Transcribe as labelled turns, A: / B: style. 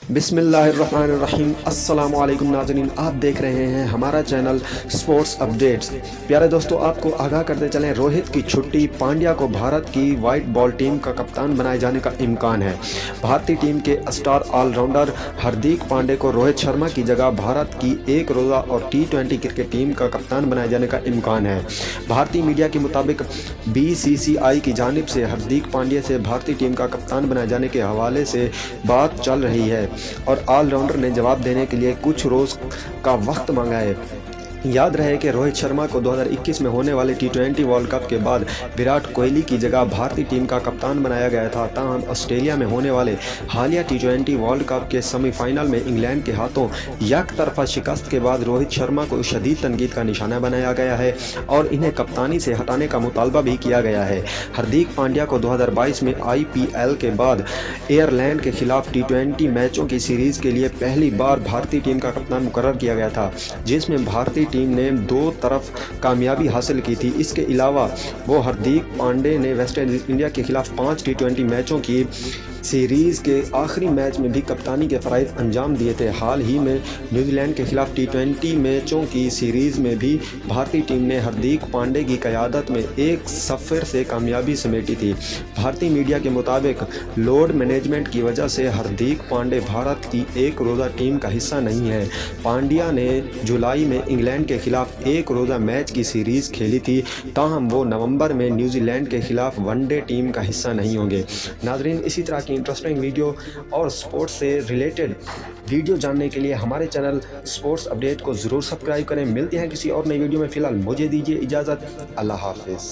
A: बिस्मिल्लाहिर्रहमानिर्रहीम। अस्सलामु अलैकुम नाज़रीन, आप देख रहे हैं हमारा चैनल स्पोर्ट्स अपडेट्स। प्यारे दोस्तों, आपको आगाह करते चलें, रोहित की छुट्टी, पांड्या को भारत की वाइट बॉल टीम का कप्तान बनाए जाने का इम्कान है। भारतीय टीम के स्टार ऑलराउंडर हार्दिक पांड्या को रोहित शर्मा की जगह भारत की एक रोज़ा और T20 क्रिकेट टीम का कप्तान बनाए जाने का इम्कान है। भारतीय मीडिया के मुताबिक BCCI की जानिब से हार्दिक पांड्या से भारतीय टीम का कप्तान बनाए जाने के हवाले से बात चल रही है और ऑलराउंडर ने जवाब देने के लिए कुछ रोज़ का वक्त मांगा है। याद रहे कि रोहित शर्मा को 2021 में होने वाले T20 वर्ल्ड कप के बाद विराट कोहली की जगह भारतीय टीम का कप्तान बनाया गया था। ताहम ऑस्ट्रेलिया में होने वाले हालिया T20 वर्ल्ड कप के सेमीफाइनल में इंग्लैंड के हाथों यकतरफा शिकस्त के बाद रोहित शर्मा को शदीद तनकीद का निशाना बनाया गया है और इन्हें कप्तानी से हटाने का मुतालबा भी किया गया है। हार्दिक पांड्या को 2022 में IPL के बाद आयरलैंड के खिलाफ T20 मैचों की सीरीज़ के लिए पहली बार भारतीय टीम का कप्तान मुकर्रर किया गया था, जिसमें भारतीय टीम ने दो तरफ कामयाबी हासिल की थी। इसके अलावा वो हार्दिक पांड्या ने वेस्ट इंडिया के खिलाफ 5 T20 मैचों की सीरीज़ के आखिरी मैच में भी कप्तानी के फ़राइज़ अंजाम दिए थे। हाल ही में न्यूजीलैंड के खिलाफ T20 मैचों की सीरीज़ में भी भारतीय टीम ने हार्दिक पांड्या की क़यादत में 1-0 से कामयाबी समेटी थी। भारतीय मीडिया के मुताबिक लोड मैनेजमेंट की वजह से हार्दिक पांड्या भारत की एक रोज़ा टीम का हिस्सा नहीं है। पांड्या ने जुलाई में इंग्लैंड के खिलाफ एक रोज़ा मैच की सीरीज़ खेली थी, ताहम वो नवंबर में न्यूजीलैंड के खिलाफ वनडे टीम का हिस्सा नहीं होंगे। नाज़रीन, इसी तरह की इंटरेस्टिंग वीडियो और स्पोर्ट्स से रिलेटेड वीडियो जानने के लिए हमारे चैनल स्पोर्ट्स अपडेट को ज़रूर सब्सक्राइब करें। मिलते हैं किसी और नई वीडियो में। फ़िलहाल मुझे दीजिए इजाज़त। अल्लाह हाफ़िज़।